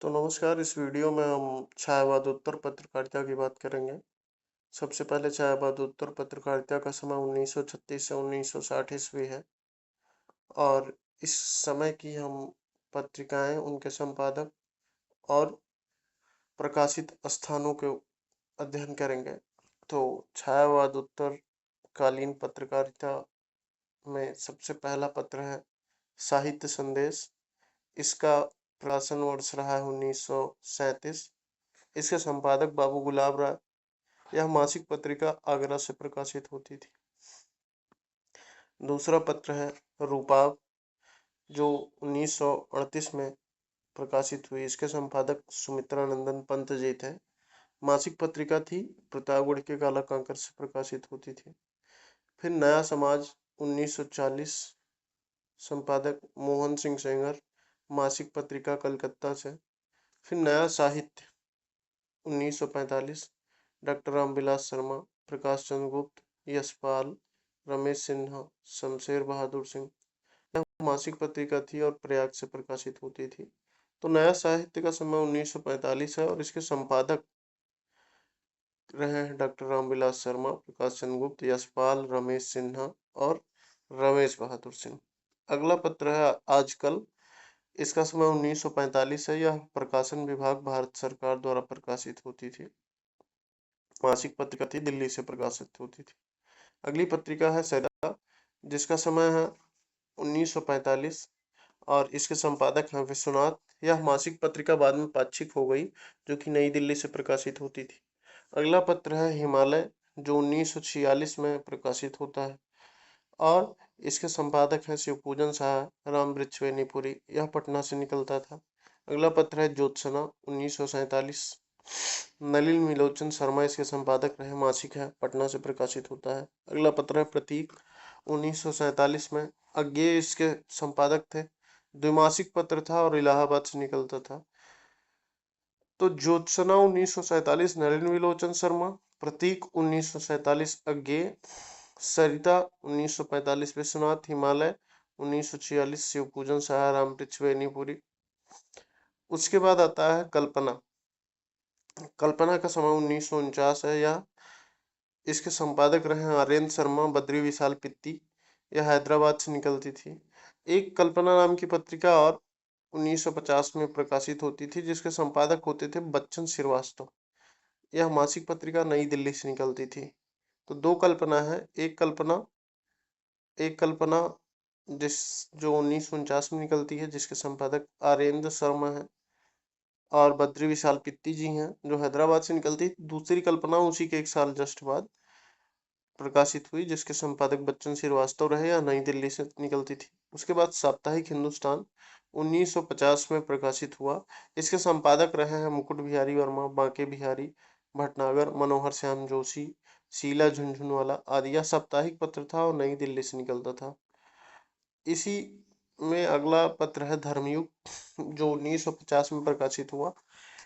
तो नमस्कार, इस वीडियो में हम छायावादोत्तर पत्रकारिता की बात करेंगे। सबसे पहले छायावादोत्तर पत्रकारिता का समय 1936 से 1960 ईस्वी है और इस समय की हम पत्रिकाएं, उनके संपादक और प्रकाशित स्थानों के अध्ययन करेंगे। तो छायावादोत्तर कालीन पत्रकारिता में सबसे पहला पत्र है साहित्य संदेश। इसका प्रकाशन वर्ष रहा है 1937। इसके संपादक बाबू गुलाब राय। यह मासिक पत्रिका आगरा से प्रकाशित होती थी। दूसरा पत्र है रूपाव, जो 1938 में प्रकाशित हुई। इसके संपादक सुमित्रा नंदन पंत जी थे। मासिक पत्रिका थी, प्रतापगढ़ के काला कांकर से प्रकाशित होती थी। फिर नया समाज 1940, संपादक मोहन सिंह सेंगर, मासिक पत्रिका कलकत्ता से। फिर नया साहित्य 1945, डॉक्टर रामविलास शर्मा, प्रकाश चंद्र गुप्त, यशपाल, रमेश सिन्हा, शमशेर बहादुर सिंह। यह मासिक पत्रिका थी और प्रयाग से प्रकाशित होती थी। तो नया साहित्य का समय 1945 है और इसके संपादक रहे हैं डॉक्टर रामविलास शर्मा, प्रकाश चंद्र गुप्त, यशपाल, रमेश सिन्हा और रमेश बहादुर सिंह। अगला पत्र है आजकल। इसका समय 1945 है। यह प्रकाशन विभाग, भारत सरकार द्वारा प्रकाशित होती थी। मासिक पत्रिका थी, दिल्ली से प्रकाशित होती थी। अगली पत्रिका है सरिता, जिसका समय है 1945 और इसके संपादक हैं विश्वनाथ। यह मासिक पत्रिका बाद में पाक्षिक हो गई, जो कि नई दिल्ली से प्रकाशित होती थी। अगला पत्र है हिमालय, जो 1946 में प्रकाशित होता है और इसके संपादक हैं शिवपूजन शाह, राम वृक्षवेणीपुरी। यह पटना से निकलता था। अगला पत्र है ज्योत्सना, 1947। नलिन मिलोचन शर्मा इसके संपादक रहे। मासिक है, पटना से प्रकाशित होता है। अगला पत्र है प्रतीक, 1947 में। अज्ञेय इसके संपादक थे। द्विमासिक पत्र था और इलाहाबाद से निकलता था। तो ज्योत्सना 1947 नलिन विलोचन शर्मा, प्रतीक 1947 अज्ञेय, सरिता 1945 विश्वनाथ, हिमालय 1946 शिवपूजन शाह, राम वृक्षवेणीपुरी। उसके बाद आता है कल्पना। कल्पना का समय 1949 है। यह इसके संपादक रहे हैं आर्यन शर्मा, बद्री विशाल पित्ती। यह हैदराबाद से निकलती थी। एक कल्पना नाम की पत्रिका और 1950 में प्रकाशित होती थी, जिसके संपादक होते थे बच्चन श्रीवास्तव। यह मासिक पत्रिका नई दिल्ली से निकलती थी। तो दो कल्पना है। एक कल्पना जो 1949 में निकलती है, जिसके संपादक आर्येंद्र शर्मा है और बद्री विशाल पित्ती जी हैं, जो हैदराबाद से निकलती। दूसरी कल्पना उसी के एक साल जस्ट बाद प्रकाशित हुई, जिसके संपादक बच्चन श्रीवास्तव रहे। या नई दिल्ली से निकलती थी। उसके बाद साप्ताहिक हिंदुस्तान 1950 में प्रकाशित हुआ। इसके संपादक रहे हैं मुकुट बिहारी वर्मा, बांके बिहारी भटनागर, मनोहर श्याम जोशी, शीला झुनझुनवाला आदि। यह साप्ताहिक पत्र था और नई दिल्ली से निकलता था। इसी में अगला पत्र है धर्मयुग, जो 1950 में प्रकाशित हुआ।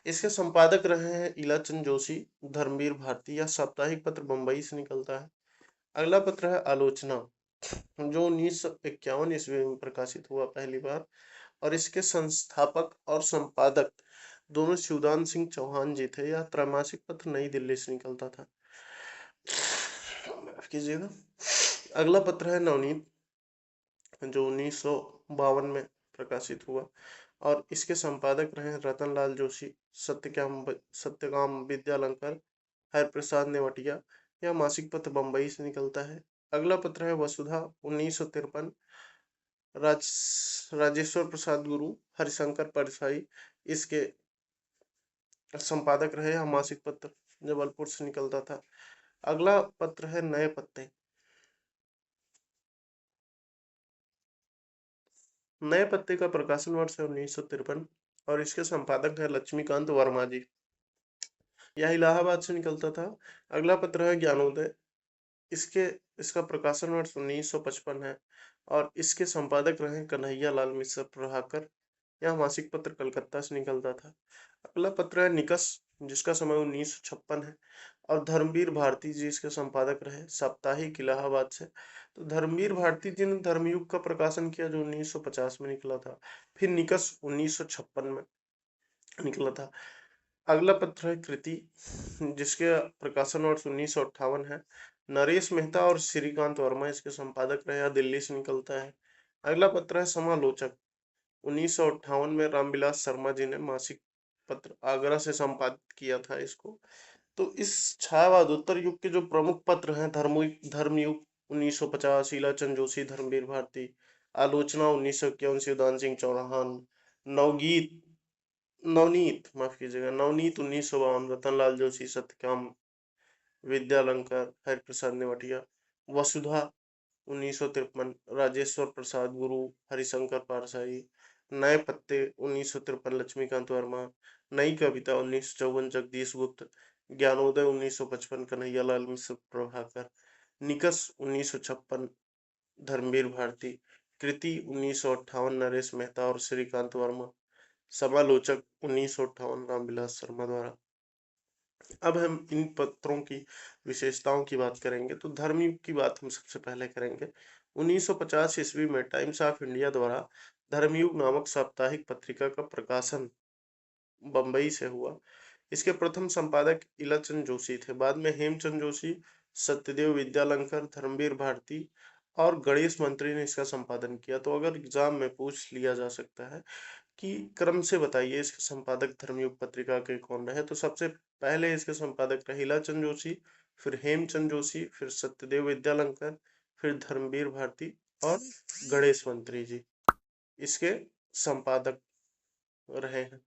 इसके संपादक रहे हैं इलाचंद जोशी, धर्मवीर भारती। यह साप्ताहिक पत्र बंबई से निकलता है। अगला पत्र है आलोचना, जो 1951 ईस्वी में प्रकाशित हुआ पहली बार और इसके संस्थापक और संपादक दोनों शिवदान सिंह चौहान जी थे। यह त्रैमासिक पत्र नई दिल्ली से निकलता था। माफ कीजिएगा। अगला पत्र है नवनीत, जो 1952 में प्रकाशित हुआ और इसके संपादक रहे रतनलाल जोशी, सत्यकाम विद्यालंकर, हरिप्रसाद नेवटिया। यह मासिक पत्र बंबई से निकलता है। अगला पत्र है वसुधा, 1953। राजेश्वर प्रसाद गुरु, हरिशंकर परसाई इसके संपादक रहे। यह मासिक पत्र जबलपुर से निकलता था। अगला पत्र है नए पत्ते। नए पत्ते का प्रकाशन वर्ष है 1953 और इसके संपादक है लक्ष्मीकांत वर्मा जी। यह इलाहाबाद से निकलता था। अगला पत्र है ज्ञानोदय। इसका प्रकाशन वर्ष 1955 है और इसके संपादक रहे कन्हैया लाल मिश्र प्रभाकर। यह मासिक पत्र कलकत्ता से निकलता था। अगला पत्र है निकष, जिसका समय 1956 है और धर्मवीर भारती जी इसके संपादक रहे, साप्ताहिक इलाहाबाद से। तो धर्मवीर भारती जी ने धर्मयुग का प्रकाशन किया, जो 1950 में निकला था। फिर निकष 1956 में। निकला था। अगला पत्र है कृति, जिसके प्रकाशन वर्ष 1958 है। नरेश मेहता और श्रीकांत वर्मा इसके संपादक रहे, यह दिल्ली से निकलता है। अगला पत्र है समालोचक। 1958 में रामविलास शर्मा जी ने मासिक पत्र आगरा से संपादित किया था इसको। तो इस छायावाद उत्तर युग के जो प्रमुख पत्र हैं, धर्मयुग 1950 शीलाचंद जोशी धर्मवीर भारती, आलोचना 1951 शिवदान सिंह चौहान, नवगीत नवनीत माफ कीजिएगा नवनीत 1952 रतनलाल जोशी सत्यकाम विद्यालंकर हरिप्रसाद नेवटिया, वसुधा 1953 राजेश्वर प्रसाद गुरु हरिशंकर पारसाई, नए पत्ते 1953 लक्ष्मीकांत वर्मा, नई कविता 1954 जगदीश गुप्त, ज्ञानोदय 1955 कन्हैयालाल मिश्र प्रभाकर, निकष 1956 धर्मवीर भारती, कृति 1958 नरेश मेहता और श्रीकांत वर्मा, समालोचक 1958 रामविलास शर्मा द्वारा। अब हम इन पत्रों की विशेषताओं की बात करेंगे। तो धर्मयुग की बात हम सबसे पहले करेंगे। 1950 ईस्वी में टाइम्स ऑफ इंडिया द्वारा धर्मयुग नामक साप्ताहिक पत्रिका का प्रकाशन बंबई से हुआ। इसके प्रथम संपादक इलाचंद जोशी थे। बाद में हेमचंद जोशी, सत्यदेव विद्यालंकर, धर्मवीर भारती और गणेश मंत्री ने इसका संपादन किया। तो अगर एग्जाम में पूछ लिया जा सकता है कि क्रम से बताइए इसके संपादक धर्मयुग पत्रिका के कौन रहे, तो सबसे पहले इसके संपादक रहे इलाचंद जोशी, फिर हेमचंद जोशी, फिर सत्यदेव विद्यालंकर, फिर धर्मवीर भारती और गणेश मंत्री जी इसके संपादक रहे हैं।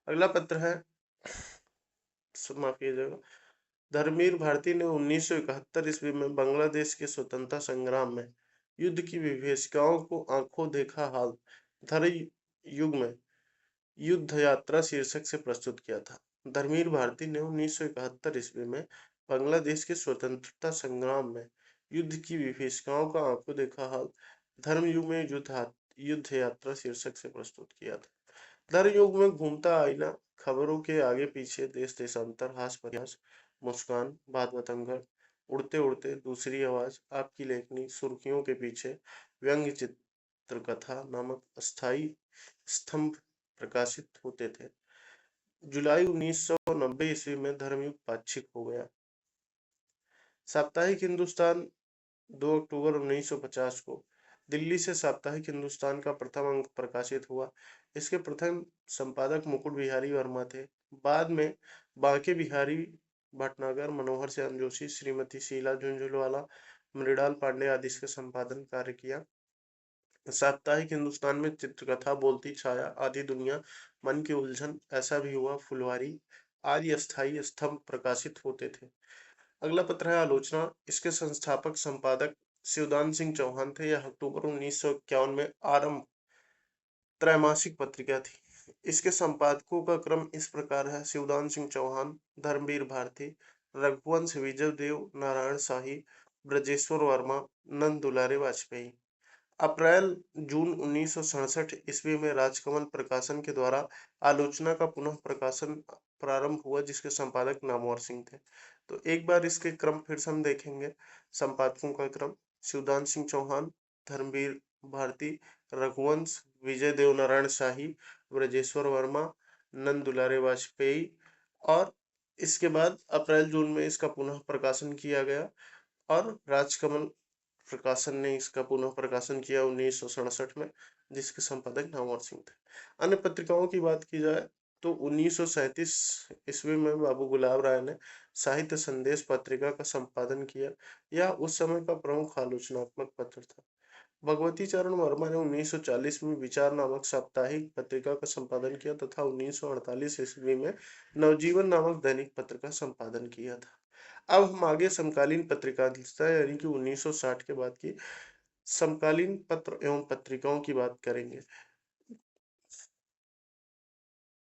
अगला पत्र है, माफ कीजिएगा, धर्मवीर भारती ने 1971 ईस्वी में बांग्लादेश के स्वतंत्रता संग्राम में युद्ध की विभीषिकाओं को आंखों देखा हाल धर्म युग में युद्ध यात्रा शीर्षक से प्रस्तुत किया था। धर्मवीर भारती ने 1971 ईस्वी में बांग्लादेश के स्वतंत्रता संग्राम में युद्ध की विभीषिकाओं का आंखों देखा हाल धर्मयुग में युद्ध यात्रा शीर्षक से प्रस्तुत किया था। धर्मयुग में घूमता आईना, खबरों के आगे पीछे, देश देशांतर, हास परिहास, मुस्कान, बात बतंगड़, उड़ते उड़ते, दूसरी आवाज, आपकी लेखनी, सुर्खियों के पीछे, व्यंग्य चित्रकथा नामक अस्थाई स्तंभ प्रकाशित होते थे। जुलाई 1990 ईस्वी में धर्मयुग पाक्षिक हो गया। साप्ताहिक हिंदुस्तान 2 अक्टूबर 1950 को दिल्ली से साप्ताहिक हिंदुस्तान का प्रथम अंक प्रकाशित हुआ। इसके प्रथम संपादक मुकुट बिहारी वर्मा थे। बाद में बांके बिहारी भटनागर, मनोहर श्याम जोशी, श्रीमती शीला झुंझुनवाला, मृणाल पांडे आदि इसके संपादन कार्य किया। साप्ताहिक हिंदुस्तान में चित्रकथा, बोलती छाया, आधी दुनिया, मन की उलझन, ऐसा भी हुआ, फुलवारी आदि अस्थाई स्तंभ प्रकाशित होते थे। अगला पत्र है आलोचना। इसके संस्थापक संपादक शिवदान सिंह चौहान थे। यह अक्टूबर 1951 में आरंभ त्रैमासिक पत्रिका थी। इसके संपादकों का क्रम इस प्रकार है: शिवदान सिंह चौहान, धर्मवीर भारती, रघुवंश विजय देव नारायण शाही, ब्रजेश्वर वर्मा, नंद दुलारे वाजपेयी। अप्रैल जून 1967 ईस्वी में राजकमल प्रकाशन के द्वारा आलोचना का पुनः प्रकाशन प्रारंभ हुआ, जिसके संपादक नामवर सिंह थे। तो एक बार इसके क्रम फिर से हम देखेंगे। संपादकों का क्रम: शिवदान सिंह चौहान, धर्मवीर भारती, रघुवंश विजय देव नारायण शाही, ब्रजेश्वर वर्मा, नंद दुलारे वाजपेयी। और इसके बाद अप्रैल जून में इसका पुनः प्रकाशन किया गया और राजकमल प्रकाशन ने इसका पुनः प्रकाशन किया 1967 में, जिसके संपादक नामवर सिंह थे। अन्य पत्रिकाओं की बात की जाए तो 1937 ईस्वी में बाबू गुलाब राय ने साहित्य संदेश पत्रिका का संपादन किया। यह उस समय का प्रमुख आलोचनात्मक पत्र था। भगवती चरण वर्मा ने 1940 में विचार नामक साप्ताहिक पत्रिका का संपादन किया तथा 1948 ईस्वी में नवजीवन नामक दैनिक पत्र का संपादन किया था। अब हम आगे समकालीन पत्रकारिता यानी कि 1960 के बाद की समकालीन पत्र एवं पत्रिकाओं की बात करेंगे।